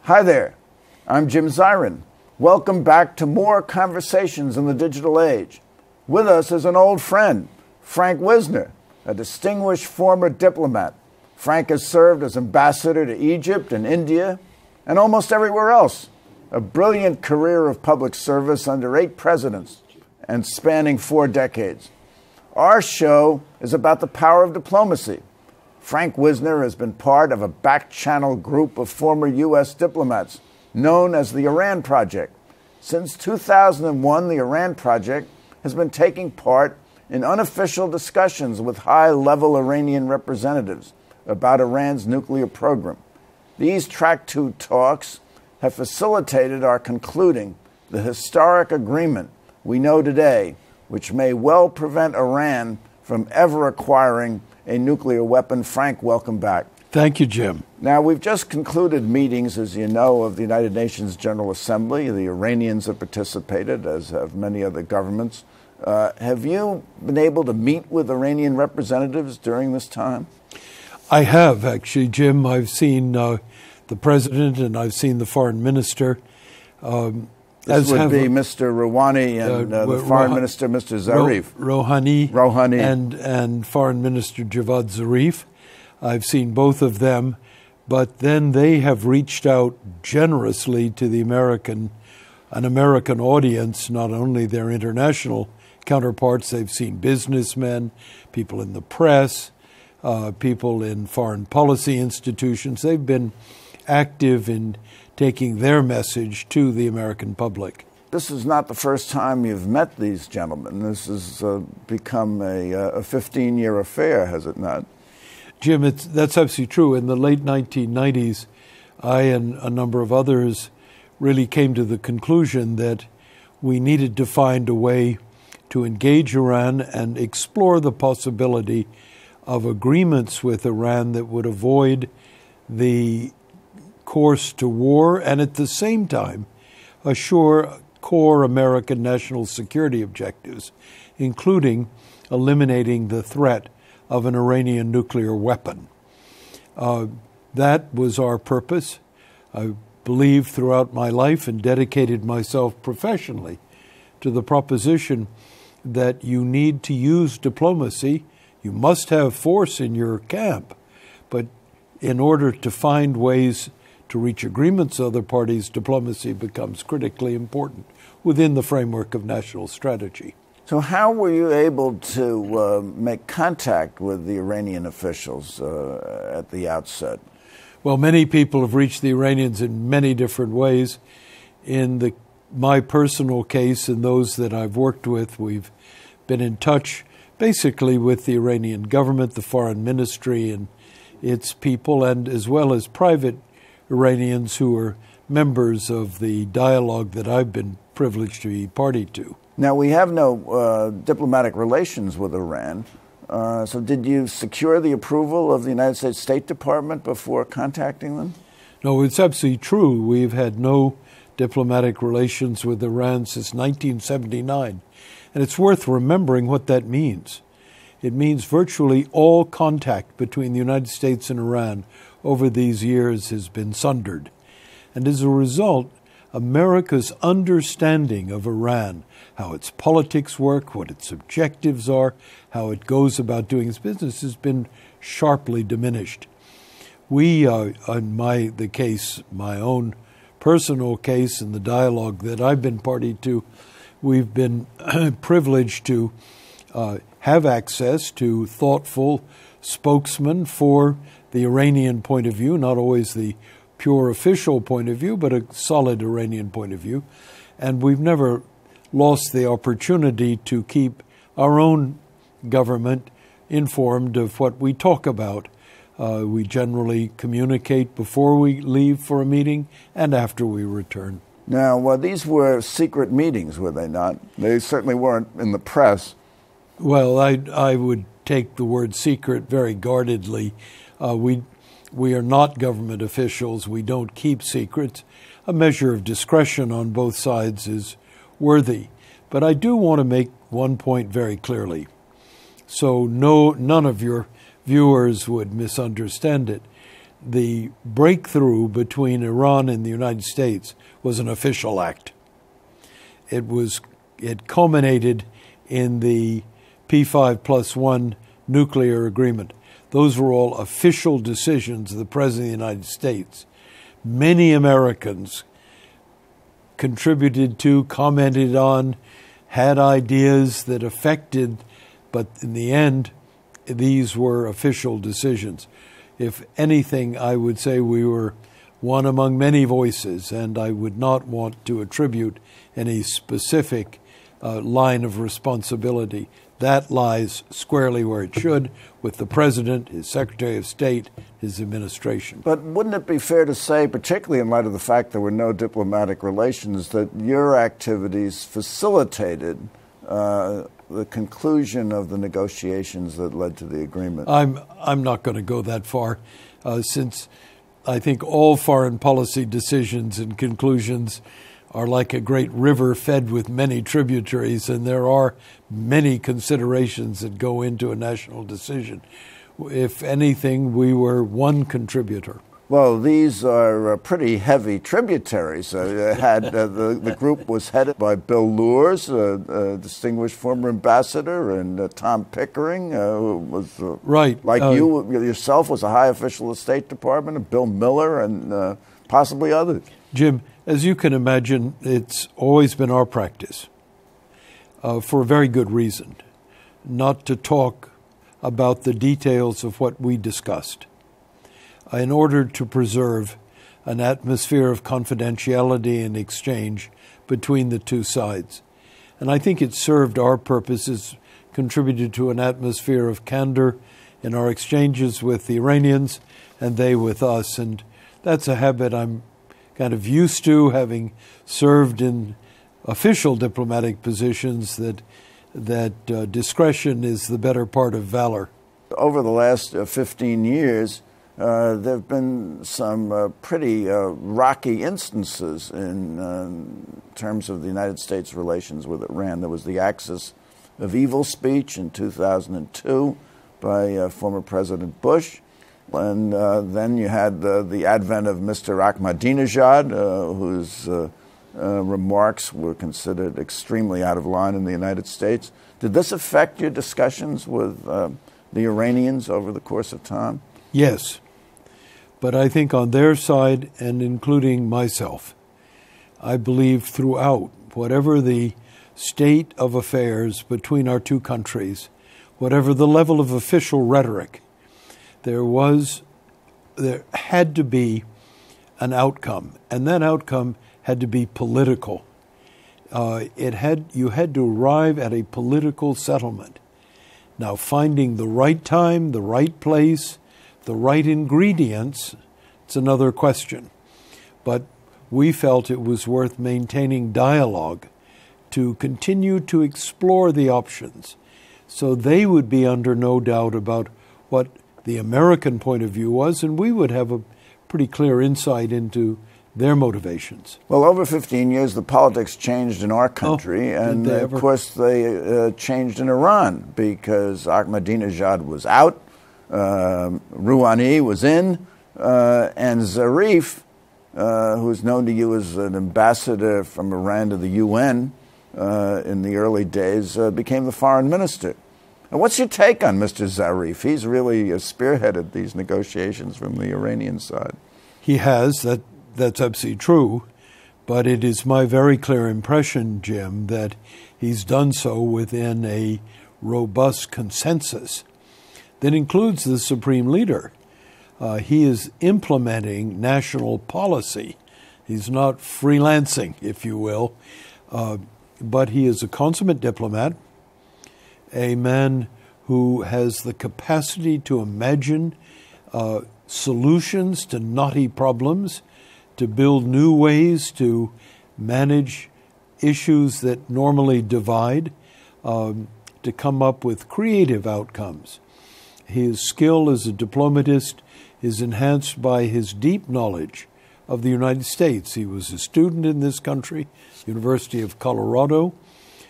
Hi there, I'm Jim Zirin. Welcome back to more Conversations in the Digital Age. With us is an old friend, Frank Wisner, a distinguished former diplomat. Frank has served as ambassador to Egypt and India and almost everywhere else. A brilliant career of public service under 8 presidents and spanning 4 decades. Our show is about the power of diplomacy. Frank Wisner has been part of a back-channel group of former U.S. diplomats known as the Iran Project. Since 2001, the Iran Project has been taking part in unofficial discussions with high-level Iranian representatives about Iran's nuclear program. These Track 2 talks have facilitated our concluding the historic agreement we know today, which may well prevent Iran from ever acquiring a nuclear weapon. Frank, welcome back. Thank you, Jim. Now, we've just concluded meetings, as you know, of the United Nations General Assembly. The Iranians have participated, as have many other governments. Have you been able to meet with Iranian representatives during this time? I have, actually, Jim. I've seen the president and I've seen the foreign minister. This would be Mr. Rouhani and the foreign minister, Mr. Zarif. Rouhani. And foreign minister Javad Zarif. I've seen both of them, but then they have reached out generously to an American audience, not only their international counterparts. They've seen businessmen, people in the press, people in foreign policy institutions. They've been active in taking their message to the American public. This is not the first time you've met these gentlemen. This has become a 15-year affair, has it not? Jim, that's absolutely true. In the late 1990s, I and a number of others really came to the conclusion that we needed to find a way to engage Iran and explore the possibility of agreements with Iran that would avoid the course to war and at the same time assure core American national security objectives, including eliminating the threat of an Iranian nuclear weapon. That was our purpose. I believed throughout my life and dedicated myself professionally to the proposition that you need to use diplomacy. You must have force in your camp, but in order to find ways to reach agreements with other parties, diplomacy becomes critically important within the framework of national strategy. So how were you able to make contact with the Iranian officials at the outset? Well, many people have reached the Iranians in many different ways. In my personal case and those that I've worked with, we've been in touch basically with the Iranian government, the foreign ministry and its people, and as well as private Iranians who are members of the dialogue that I've been privileged to be party to. Now, we have no diplomatic relations with Iran, so did you secure the approval of the United States State Department before contacting them? No, it's absolutely true. We've had no diplomatic relations with Iran since 1979, and it's worth remembering what that means. It means virtually all contact between the United States and Iran over these years has been sundered. And as a result, America's understanding of Iran, how its politics work, what its objectives are, how it goes about doing its business, has been sharply diminished. We, in my own personal case and the dialogue that I've been party to, we've been privileged to have access to thoughtful spokesmen for the Iranian point of view, not always the pure official point of view, but a solid Iranian point of view. And we've never lost the opportunity to keep our own government informed of what we talk about We generally communicate before we leave for a meeting and after we return. Now, well, these were secret meetings, were they not? They certainly weren't in the press. Well, I would take the word secret very guardedly. We are not government officials. We don't keep secrets. A measure of discretion on both sides is worthy. But I do want to make one point very clearly, so none of your viewers would misunderstand it. The breakthrough between Iran and the United States was an official act. It culminated in the P5+1 nuclear agreement. Those were all official decisions of the President of the United States. Many Americans contributed to, commented on, had ideas that affected, but in the end, these were official decisions. If anything, I would say we were one among many voices, and I would not want to attribute any specific line of responsibility. That lies squarely where it should, with the President, his Secretary of State, his administration. But wouldn't it be fair to say, particularly in light of the fact there were no diplomatic relations, that your activities facilitated the conclusion of the negotiations that led to the agreement? I'm not going to go that far, since I think all foreign policy decisions and conclusions are like a great river fed with many tributaries, and there are many considerations that go into a national decision. If anything, we were one contributor. Well, these are pretty heavy tributaries. The group was headed by Bill Lures, a distinguished former ambassador, and Tom Pickering, who was right. Like you yourself was a high official of the State Department, and Bill Miller, and possibly others. Jim, as you can imagine, it's always been our practice, for a very good reason, not to talk about the details of what we discussed, in order to preserve an atmosphere of confidentiality and exchange between the two sides. And I think it served our purposes, contributed to an atmosphere of candor in our exchanges with the Iranians and they with us. And that's a habit I'm kind of used to, having served in official diplomatic positions, that discretion is the better part of valor. Over the last 15 years, there have been some pretty rocky instances in terms of the United States' relations with Iran. There was the Axis of Evil speech in 2002 by former President Bush. And then you had the advent of Mr. Ahmadinejad, whose remarks were considered extremely out of line in the United States. Did this affect your discussions with the Iranians over the course of time? Yes. But I think on their side, and including myself, I believe throughout, whatever the state of affairs between our two countries, whatever the level of official rhetoric, there had to be an outcome, and that outcome had to be political. You had to arrive at a political settlement. Now, finding the right time, the right place, the right ingredients, it's another question. But we felt it was worth maintaining dialogue to continue to explore the options, so they would be under no doubt about what the American point of view was, and we would have a pretty clear insight into their motivations. Well, over 15 years, the politics changed in our country, and of course they changed in Iran, because Ahmadinejad was out, Rouhani was in, and Zarif, who is known to you as an ambassador from Iran to the UN in the early days, became the foreign minister. And what's your take on Mr. Zarif? He's really spearheaded these negotiations from the Iranian side. He has. That's absolutely true. But it is my very clear impression, Jim, that he's done so within a robust consensus that includes the supreme leader. He is implementing national policy. He's not freelancing, if you will, but he is a consummate diplomat, a man who has the capacity to imagine solutions to knotty problems, to build new ways to manage issues that normally divide, to come up with creative outcomes. His skill as a diplomatist is enhanced by his deep knowledge of the United States. He was a student in this country, University of Colorado,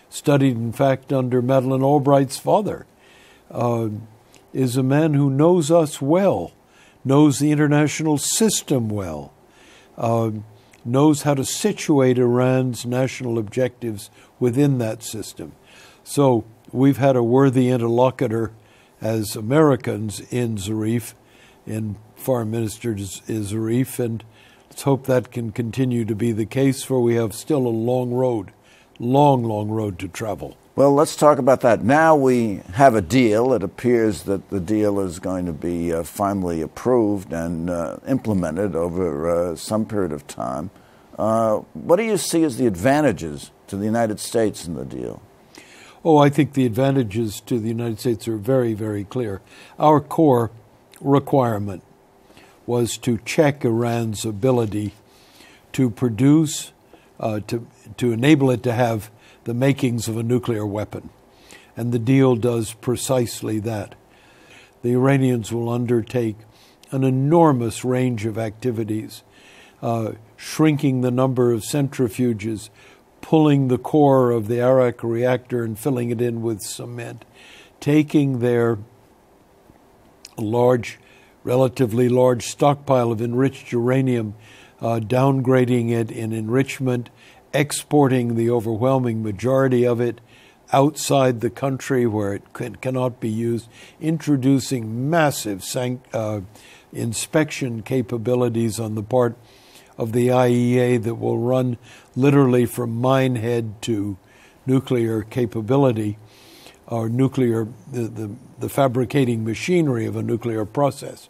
studied, in fact, under Madeleine Albright's father, is a man who knows us well, knows the international system well, knows how to situate Iran's national objectives within that system. So we've had a worthy interlocutor as Americans in Zarif, in Foreign Minister Zarif, and let's hope that can continue to be the case, for we have still a long road to travel. Well, let's talk about that. Now we have a deal. It appears that the deal is going to be finally approved and implemented over some period of time. What do you see as the advantages to the United States in the deal? Oh, I think the advantages to the United States are very, very clear. Our core requirement was to check Iran's ability to produce, to enable it to have the makings of a nuclear weapon. And the deal does precisely that. The Iranians will undertake an enormous range of activities, shrinking the number of centrifuges, pulling the core of the Arak reactor and filling it in with cement, taking their relatively large stockpile of enriched uranium, downgrading it in enrichment, exporting the overwhelming majority of it outside the country where it cannot be used, introducing massive inspection capabilities on the part of the IAEA that will run literally from minehead to nuclear capability, or the fabricating machinery of a nuclear process.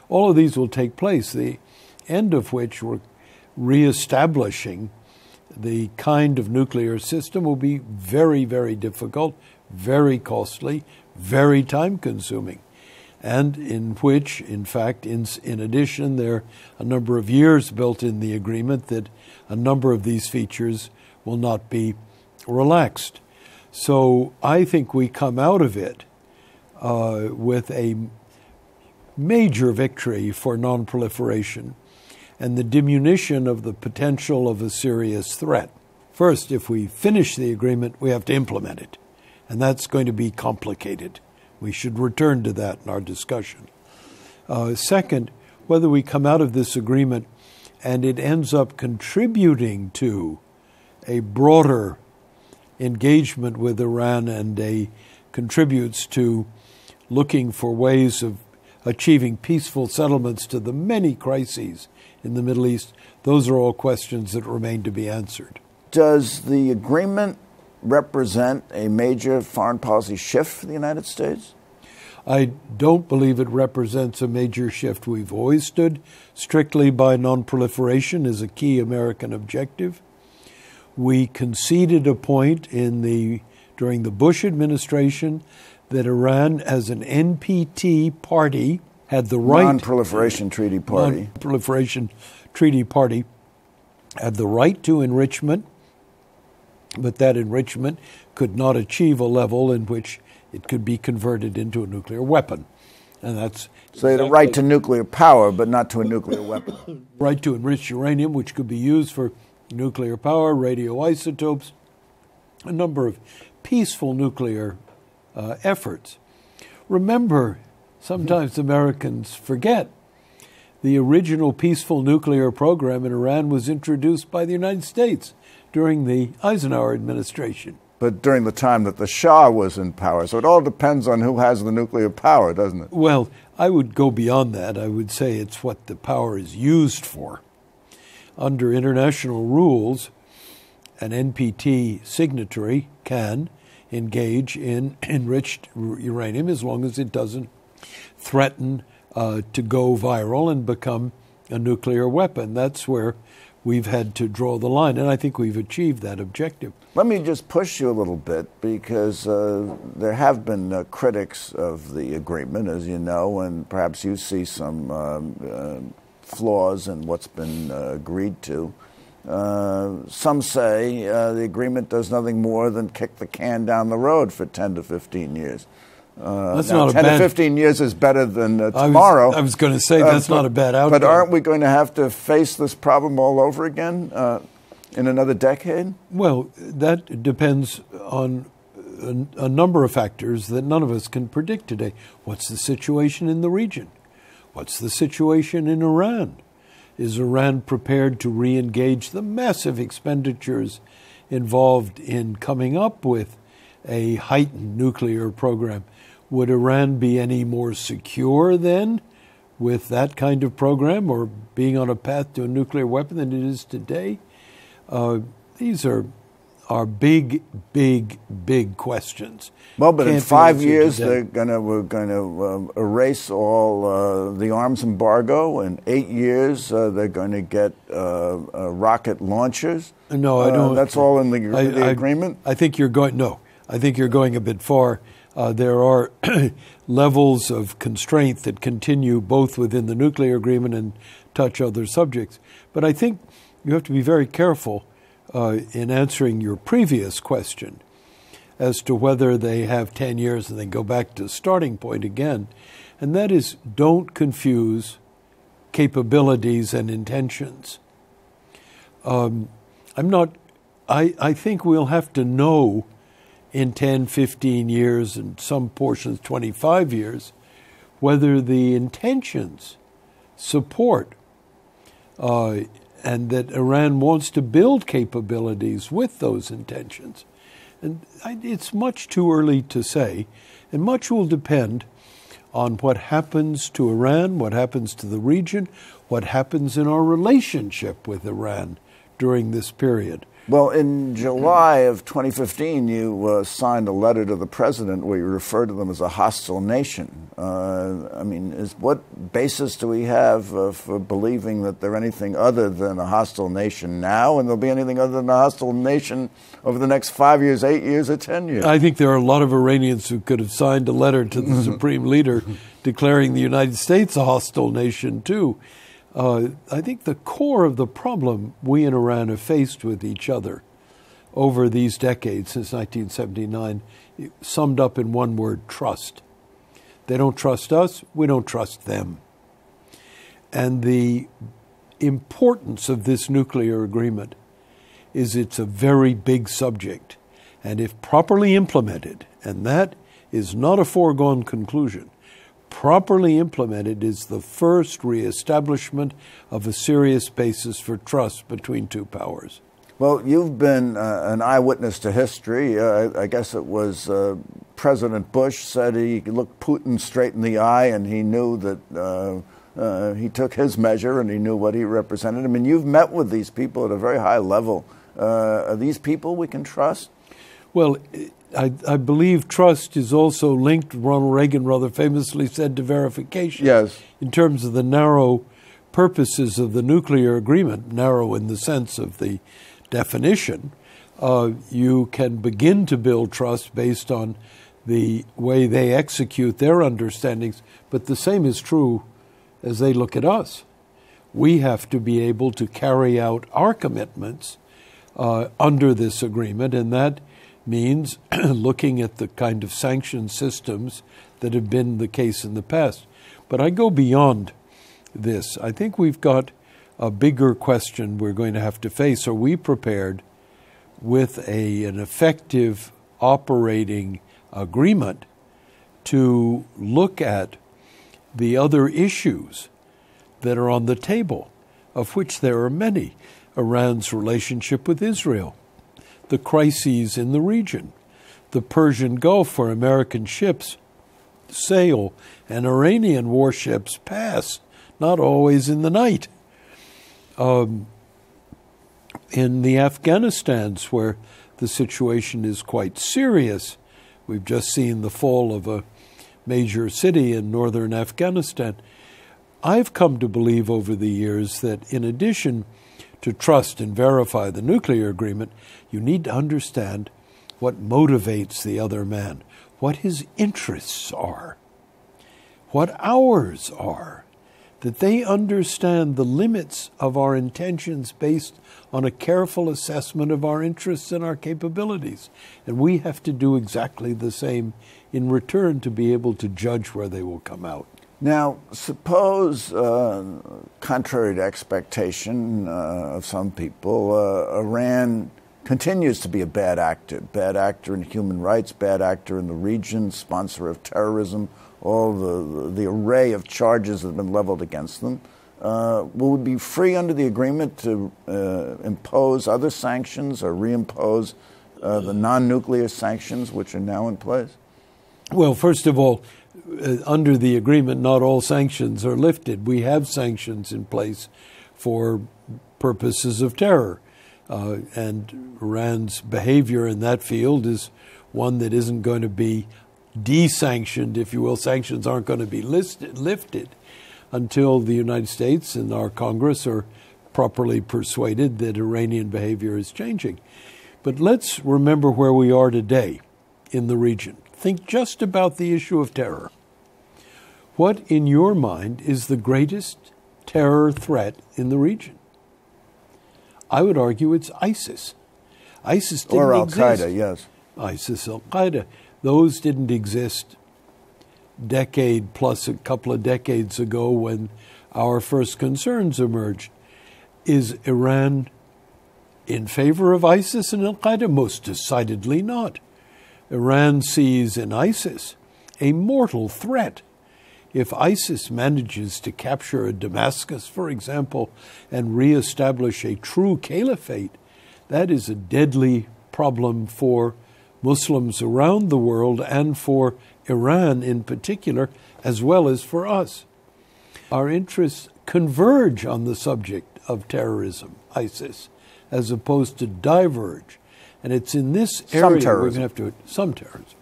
All of these will take place, the end of which, reestablishing the kind of nuclear system, will be very, very difficult, very costly, very time-consuming, and in which, in fact, in addition, there are a number of years built in the agreement that a number of these features will not be relaxed. So I think we come out of it with a major victory for non-proliferation and the diminution of the potential of a serious threat. First, if we finish the agreement, we have to implement it, and that's going to be complicated. We should return to that in our discussion. Second, whether we come out of this agreement and it ends up contributing to a broader engagement with Iran and contributes to looking for ways of achieving peaceful settlements to the many crises in the Middle East, those are all questions that remain to be answered. Does the agreement represent a major foreign policy shift for the United States? I don't believe it represents a major shift. We've always stood strictly by non-proliferation as a key American objective. We conceded a point during the Bush administration that Iran, as an NPT party, had the right... Non-Proliferation Treaty Party. Non-Proliferation Treaty Party had the right to enrichment, but that enrichment could not achieve a level in which it could be converted into a nuclear weapon. And that's... So they had a right to nuclear power, but not to a nuclear weapon. Right to enrich uranium, which could be used for nuclear power, radioisotopes, a number of peaceful nuclear efforts. Remember, sometimes Americans forget, the original peaceful nuclear program in Iran was introduced by the United States during the Eisenhower administration. But during the time that the Shah was in power. So it all depends on who has the nuclear power, doesn't it? Well, I would go beyond that. I would say it's what the power is used for. Under international rules, an NPT signatory can engage in enriched uranium as long as it doesn't threaten to go viral and become a nuclear weapon. That's where we've had to draw the line, and I think we've achieved that objective. Let me just push you a little bit, because there have been critics of the agreement, as you know, and perhaps you see some flaws in what's been agreed to. Some say the agreement does nothing more than kick the can down the road for 10 to 15 years. That's now, not 10 a bad, to 15 years is better than tomorrow. I was going to say that's not a bad outcome. But aren't we going to have to face this problem all over again in another decade? Well, that depends on a number of factors that none of us can predict today. What's the situation in the region? What's the situation in Iran? Is Iran prepared to re-engage the massive expenditures involved in coming up with a heightened nuclear program? Would Iran be any more secure then with that kind of program, or being on a path to a nuclear weapon, than it is today? These are big, big, big questions. Well, but in 5 years we're going to erase all the arms embargo. In 8 years they're going to get rocket launchers. No, I don't. That's all in the agreement. I think you're going. No, I think you're going a bit far. There are levels of constraint that continue both within the nuclear agreement and touch other subjects. But I think you have to be very careful in answering your previous question as to whether they have 10 years and then go back to the starting point again. And that is, don't confuse capabilities and intentions. I think we'll have to know in 10, 15 years, and some portions 25 years, whether the intentions support and that Iran wants to build capabilities with those intentions. And it's much too early to say, and much will depend on what happens to Iran, what happens to the region, what happens in our relationship with Iran during this period. Well, in July of 2015, you signed a letter to the president where you refer to them as a hostile nation. I mean, what basis do we have for believing that they're anything other than a hostile nation now, and they'll be anything other than a hostile nation over the next 5 years, 8 years, or 10 years? I think there are a lot of Iranians who could have signed a letter to the supreme leader declaring the United States a hostile nation, too. I think the core of the problem we in Iran have faced with each other over these decades, since 1979, summed up in one word: trust. They don't trust us, we don't trust them. And the importance of this nuclear agreement is it's a very big subject. And if properly implemented, and that is not a foregone conclusion, properly implemented is the first reestablishment of a serious basis for trust between two powers. Well, you've been an eyewitness to history. I guess it was President Bush said he looked Putin straight in the eye, and he knew that he took his measure and he knew what he represented. I mean, you've met with these people at a very high level. Are these people we can trust? Well, I believe trust is also linked, Ronald Reagan rather famously said, to verification. Yes. In terms of the narrow purposes of the nuclear agreement, narrow in the sense of the definition, you can begin to build trust based on the way they execute their understandings, but the same is true as they look at us. We have to be able to carry out our commitments under this agreement, and that means looking at the kind of sanction systems that have been the case in the past. But I go beyond this. I think we've got a bigger question we're going to have to face. Are we prepared with an effective operating agreement to look at the other issues that are on the table, of which there are many? Iran's relationship with Israel, the crises in the region, the Persian Gulf where American ships sail and Iranian warships pass, not always in the night. In the Afghanistans where the situation is quite serious, we've just seen the fall of a major city in northern Afghanistan. I've come to believe over the years that in addition to trust and verify the nuclear agreement, you need to understand what motivates the other man, what his interests are, what ours are, that they understand the limits of our intentions based on a careful assessment of our interests and our capabilities. And we have to do exactly the same in return to be able to judge where they will come out. Now, suppose, contrary to expectation of some people, Iran continues to be a bad actor in human rights, bad actor in the region, sponsor of terrorism, all the array of charges that have been leveled against them. Will we be free under the agreement to impose other sanctions or reimpose the non-nuclear sanctions which are now in place? Well, first of all, under the agreement, not all sanctions are lifted. We have sanctions in place for purposes of terror. And Iran's behavior in that field is one that isn't going to be de-sanctioned, if you will. Sanctions aren't going to be lifted until the United States and our Congress are properly persuaded that Iranian behavior is changing. But let's remember where we are today in the region. Think just about the issue of terror. What, in your mind, is the greatest terror threat in the region? I would argue it's ISIS. ISIS didn't exist. Or Al-Qaeda, yes. ISIS, Al-Qaeda. Those didn't exist decade plus a couple of decades ago when our first concerns emerged. Is Iran in favor of ISIS and Al-Qaeda? Most decidedly not. Iran sees in ISIS a mortal threat. If ISIS manages to capture a Damascus, for example, and reestablish a true caliphate, that is a deadly problem for Muslims around the world and for Iran in particular, as well as for us. Our interests converge on the subject of terrorism, ISIS, as opposed to diverge. And it's in this area we're going to have to... Some terrorism.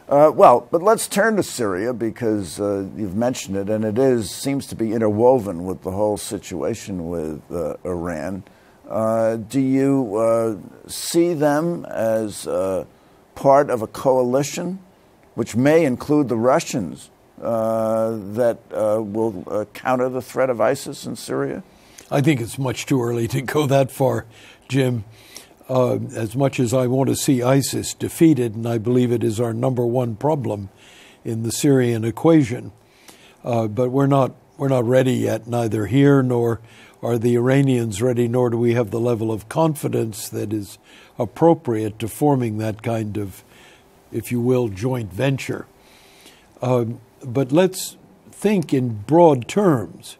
But let's turn to Syria because you've mentioned it, and it seems to be interwoven with the whole situation with Iran. Do you see them as part of a coalition, which may include the Russians, that will counter the threat of ISIS in Syria? I think it's much too early to go that far, Jim. As much as I want to see ISIS defeated, and I believe it is our number one problem in the Syrian equation, but we're not ready yet, neither here nor are the Iranians ready, nor do we have the level of confidence that is appropriate to forming that kind of, if you will, joint venture. But let's think in broad terms.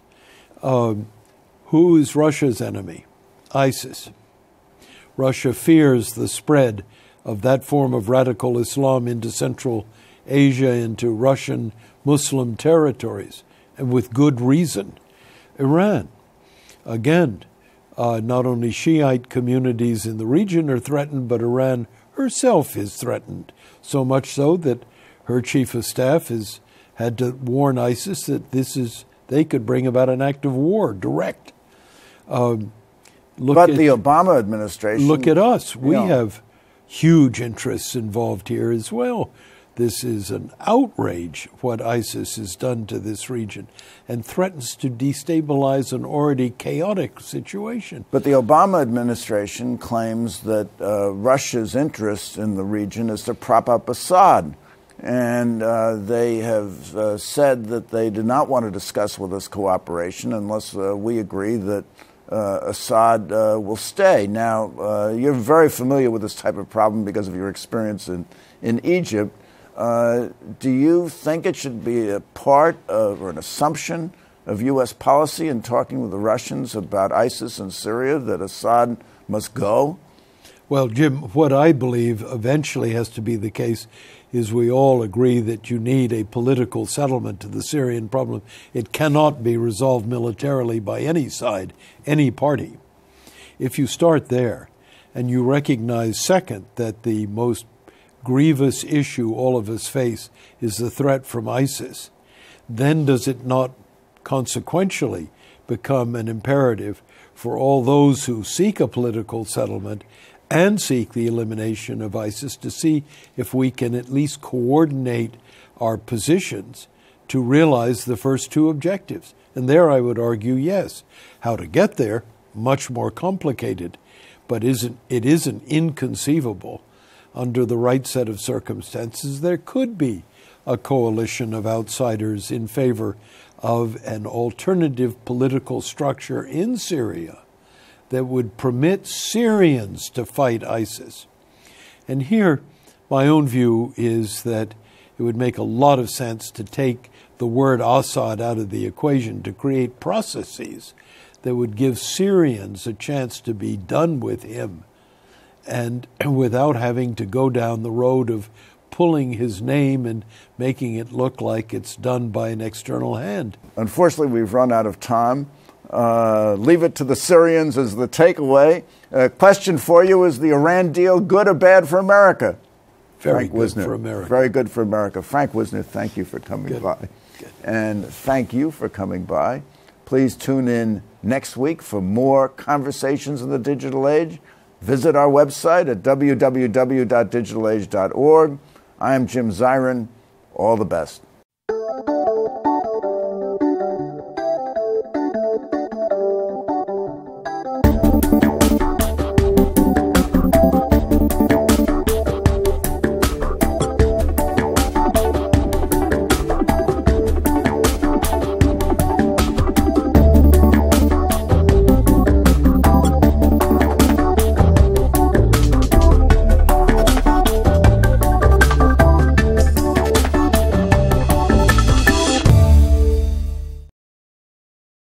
Who is Russia's enemy? ISIS. Russia fears the spread of that form of radical Islam into Central Asia, into Russian Muslim territories, and with good reason. Iran, again, not only Shiite communities in the region are threatened, but Iran herself is threatened, so much so that her chief of staff has had to warn ISIS that they could bring about an act of war, direct. But the Obama administration... Look at us. We have huge interests involved here as well. This is an outrage, what ISIS has done to this region, and threatens to destabilize an already chaotic situation. But the Obama administration claims that Russia's interest in the region is to prop up Assad. And they have said that they do not want to discuss with us cooperation unless we agree that Assad will stay. Now, you're very familiar with this type of problem because of your experience in Egypt. Do you think it should be a part of, or an assumption of U.S. policy in talking with the Russians about ISIS in Syria that Assad must go? Well, Jim, what I believe eventually has to be the case is we all agree that you need a political settlement to the Syrian problem. It cannot be resolved militarily by any side, any party. If you start there and you recognize, second, that the most grievous issue all of us face is the threat from ISIS, then does it not consequentially become an imperative for all those who seek a political settlement and seek the elimination of ISIS to see if we can at least coordinate our positions to realize the first two objectives. And there I would argue, yes. How to get there, much more complicated, but it isn't inconceivable. Under the right set of circumstances, there could be a coalition of outsiders in favor of an alternative political structure in Syria that would permit Syrians to fight ISIS. And here, my own view is that it would make a lot of sense to take the word Assad out of the equation to create processes that would give Syrians a chance to be done with him, and without having to go down the road of pulling his name and making it look like it's done by an external hand. Unfortunately, we've run out of time. Leave it to the Syrians as the takeaway. Question for you, is the Iran deal good or bad for America? Very Frank good Wisner. for America. Very good for America. Frank Wisner, thank you for coming by. Good. And thank you for coming by. Please tune in next week for more conversations in the digital age. Visit our website at www.digitalage.org. I am Jim Zirin. All the best.